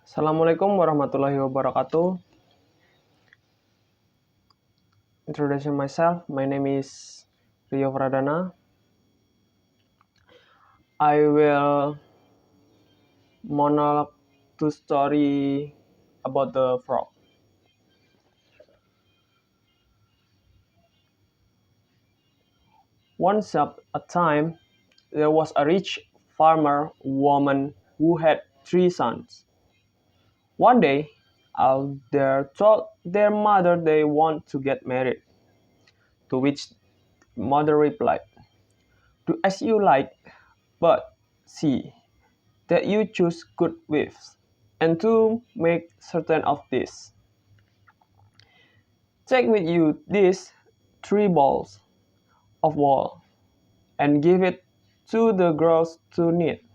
Assalamualaikum warahmatullahi wabarakatuh. Introduction myself. My name is Rio Pradana. I will monolog two story about the frog. Once upon a time, there was a rich farmer woman who had 3 sons. One day, they told their mother they want to get married, to which mother replied, "Do as you like, but see that you choose good wives. And to make certain of this, take with you these 3 balls of wool and give it to the girls to knit.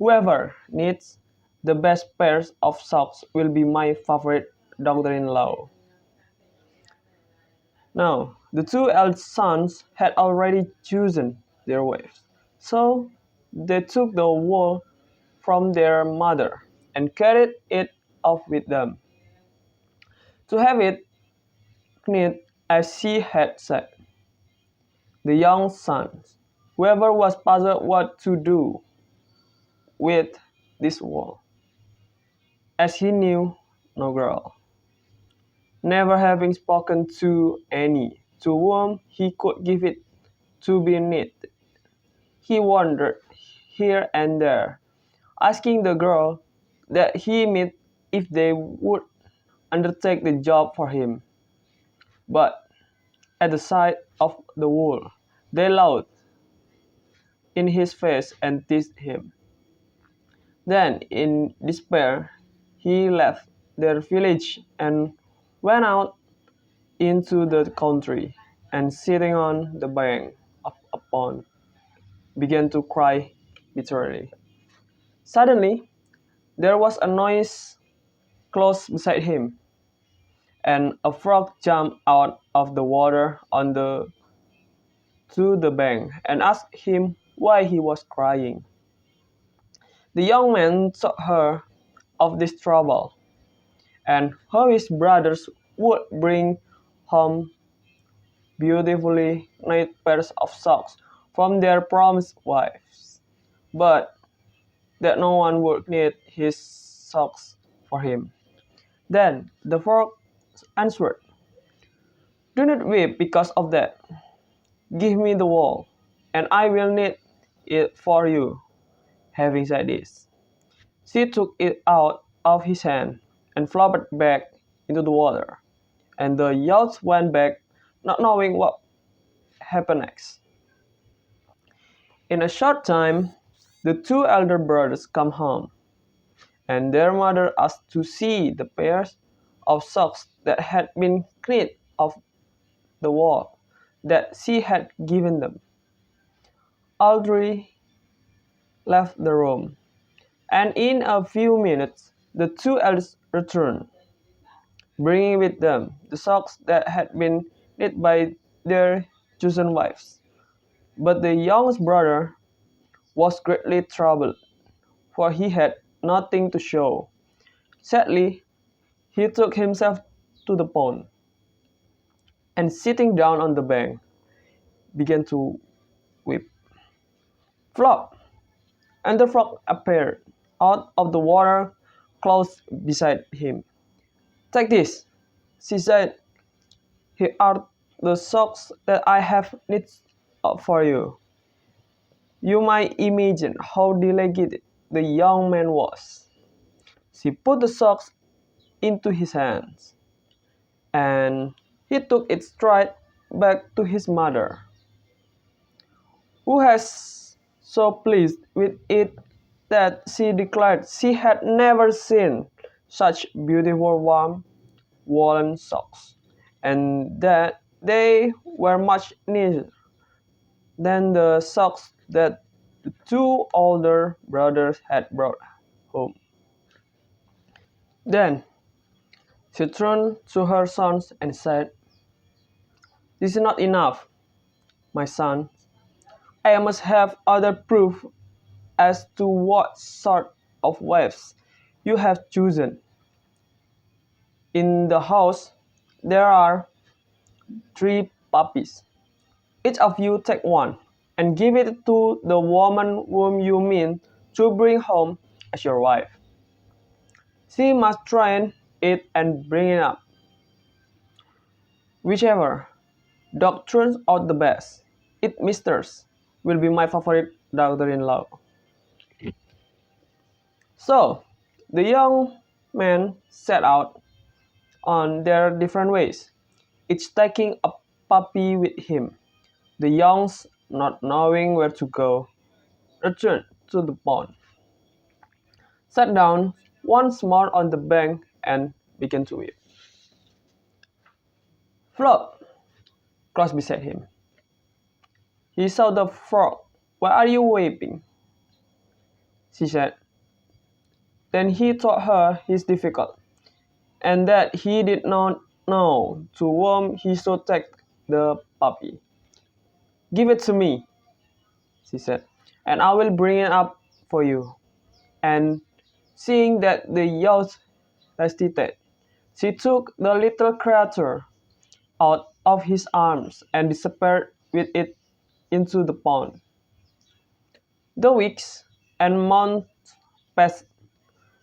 Whoever knits the best pairs of socks will be my favorite daughter-in-law." Now, the 2 eldest sons had already chosen their wives, so they took the wool from their mother and carried it off with them, to have it knit as she had said. The young sons, whoever was puzzled what to do with this wool, as he knew no girl, never having spoken to any to whom he could give it to be knit. He wandered here and there, asking the girl that he met if they would undertake the job for him. But at the sight of the wool, they laughed in his face and teased him. Then, in despair, he left their village and went out into the country, and sitting on the bank of a pond, began to cry bitterly. Suddenly, there was a noise close beside him, and a frog jumped out of the water to the bank and asked him why he was crying. The young man told her of this trouble, and how his brothers would bring home beautifully knit pairs of socks from their promised wives, but that no one would knit his socks for him. Then the frog answered, "Do not weep because of that. Give me the wool, and I will knit it for you." Having said this, she took it out of his hand and flopped back into the water, and the youth went back, not knowing what happened next. In a short time, the 2 elder brothers come home, and their mother asked to see the pairs of socks that had been knit of the wool that she had given them. All 3 left the room, and in a few minutes the 2 eldest returned, bringing with them the socks that had been knit by their chosen wives. But the youngest brother was greatly troubled, for he had nothing to show. Sadly, he took himself to the pond, and sitting down on the bank, began to weep. Flop! And the frog appeared out of the water close beside him. "Take this," she said. "Here are the socks that I have knit for you." You might imagine how delighted the young man was. She put the socks into his hands, and he took it straight back to his mother, who was so pleased with it that she declared she had never seen such beautiful warm woolen socks, and that they were much nicer than the socks that the 2 older brothers had brought home. Then she turned to her sons and said, "This is not enough, my sons. I must have other proof as to what sort of wives you have chosen. In the house, there are 3 puppies. Each of you take one, and give it to the woman whom you mean to bring home as your wife. She must train it and bring it up. Whichever dog turns out the best, it misters, will be my favorite daughter-in-law. So, the young men set out on their different ways, each taking a puppy with him. The youngs, not knowing where to go, returned to the pond, sat down once more on the bank, and began to weep. "Flop," Crosby said him. He saw the frog. "Why are you weeping?" she said. Then he told her his difficulty, and that he did not know to whom he should take the puppy. "Give it to me," she said, "and I will bring it up for you." And seeing that the youth hesitated, she took the little creature out of his arms and disappeared with it into the pond. The weeks and months passed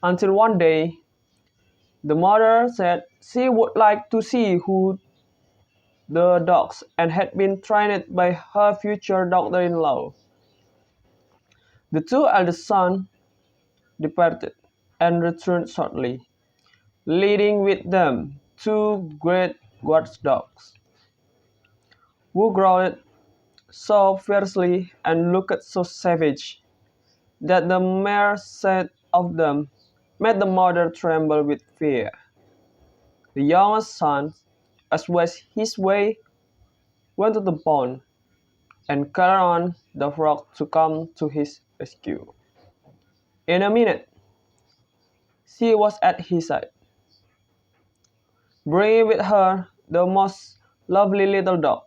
until one day the mother said she would like to see who the dogs and had been trained by her future daughter-in-law. The 2 eldest sons departed and returned shortly, leading with them 2 great watchdogs, who growled so fiercely and looked so savage that the mere sight of them made the mother tremble with fear. The youngest son, as was his way, went to the pond and called on the frog to come to his rescue. In a minute, she was at his side, bringing with her the most lovely little dog,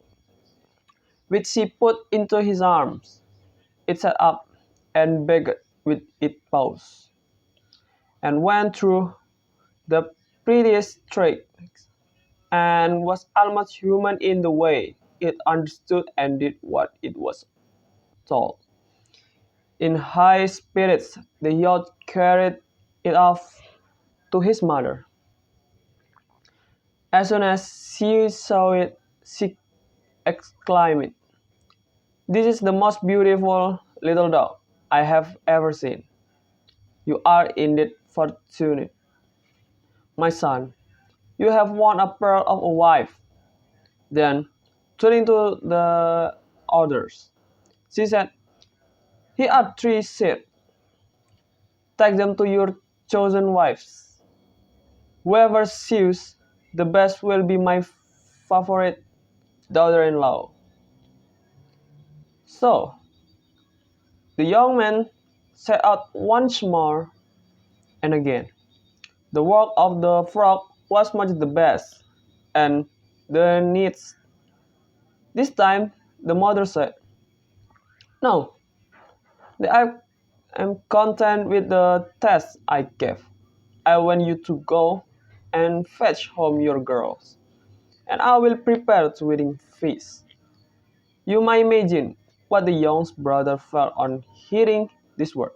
which she put into his arms. It sat up and begged with its paws, and went through the prettiest tricks, and was almost human in the way it understood and did what it was told. In high spirits, the youth carried it off to his mother. As soon as she saw it, she exclaimed, "This is the most beautiful little dog I have ever seen. You are indeed fortunate, my son. You have won a pearl of a wife." Then, turning to the others, she said, "Here are 3 sheep. Take them to your chosen wives. Whoever sews the best will be my favorite daughter-in-law." So, the young man set out once more, and again. The work of the frog was much the best, and the neatest. This time, the mother said, "No, I am content with the test I gave. I want you to go and fetch home your girls, and I will prepare the wedding feast." You may imagine what the young brother felt on hearing this word.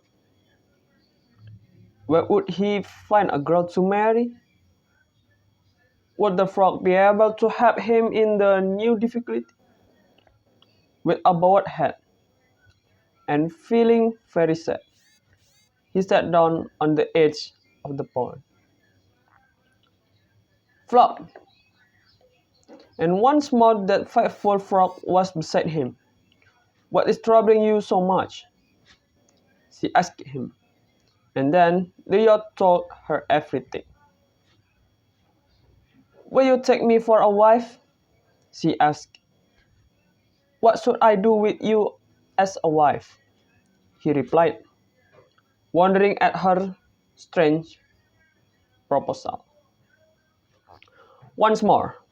Where would he find a girl to marry? Would the frog be able to help him in the new difficulty? With a bowed head, and feeling very sad, he sat down on the edge of the pond. Flop! And once more that faithful frog was beside him. "What is troubling you so much?" she asked him, and then the youth told her everything. "Will you take me for a wife?" she asked. "What should I do with you as a wife?" he replied, wondering at her strange proposal. Once more,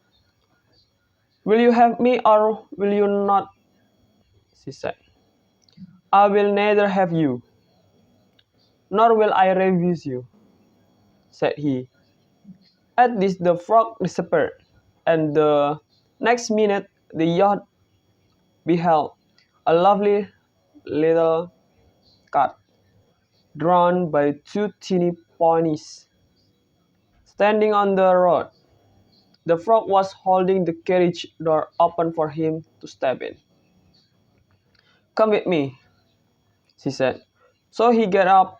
"Will you have me or will you not?" she said. "I will neither have you, nor will I refuse you. said he. At this the frog disappeared, and the next minute the yacht beheld a lovely little cart, drawn by two teeny ponies, standing on the road. The frog was holding the carriage door open for him to step in. "Come with me," she said. So he got up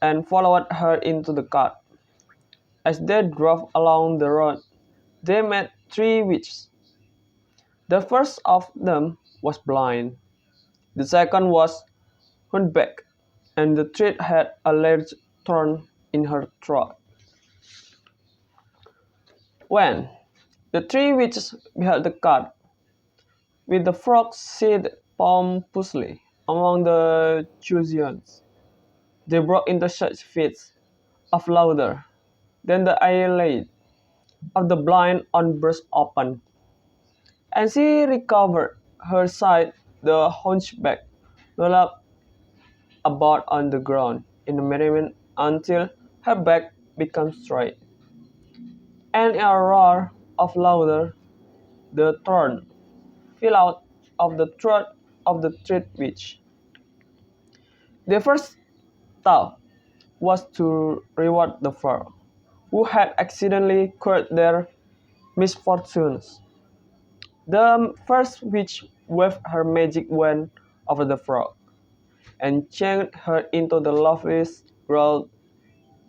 and followed her into the cart. As they drove along the road, they met three witches. The first of them was blind, the second was hunchbacked, and the third had a large thorn in her throat. When the three witches beheld the cart, with the frog seated pompously among the cushions, they broke into such fits of laughter that the eyelids of the blind one burst open, and she recovered her sight. The hunchback rolled about on the ground in merriment until her back became straight, and in a roar of laughter the thorn fell out of the throat of the third witch. Their first thought was to reward the frog, who had accidentally cured their misfortunes. The first witch waved her magic wand over the frog, and changed her into the loveliest girl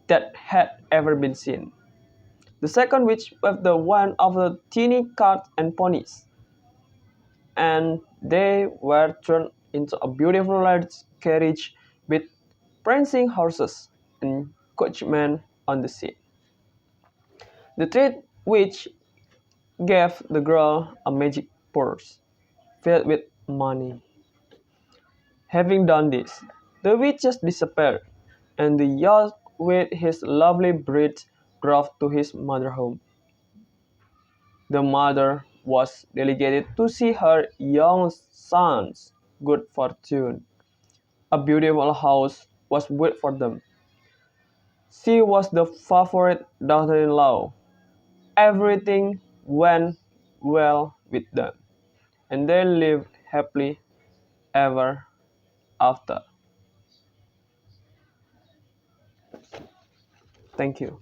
that had ever been seen. The second witch waved the wand over the teeny carts and ponies, and they were turned into a beautiful large carriage with prancing horses and coachmen on the seat. The third witch gave the girl a magic purse filled with money. Having done this, the witches disappeared, and the youth with his lovely bride drove to his mother's home. The mother was delighted to see her young son's good fortune. A beautiful house was built for them. She was the favorite daughter-in-law. Everything went well with them, and they lived happily ever after. Thank you.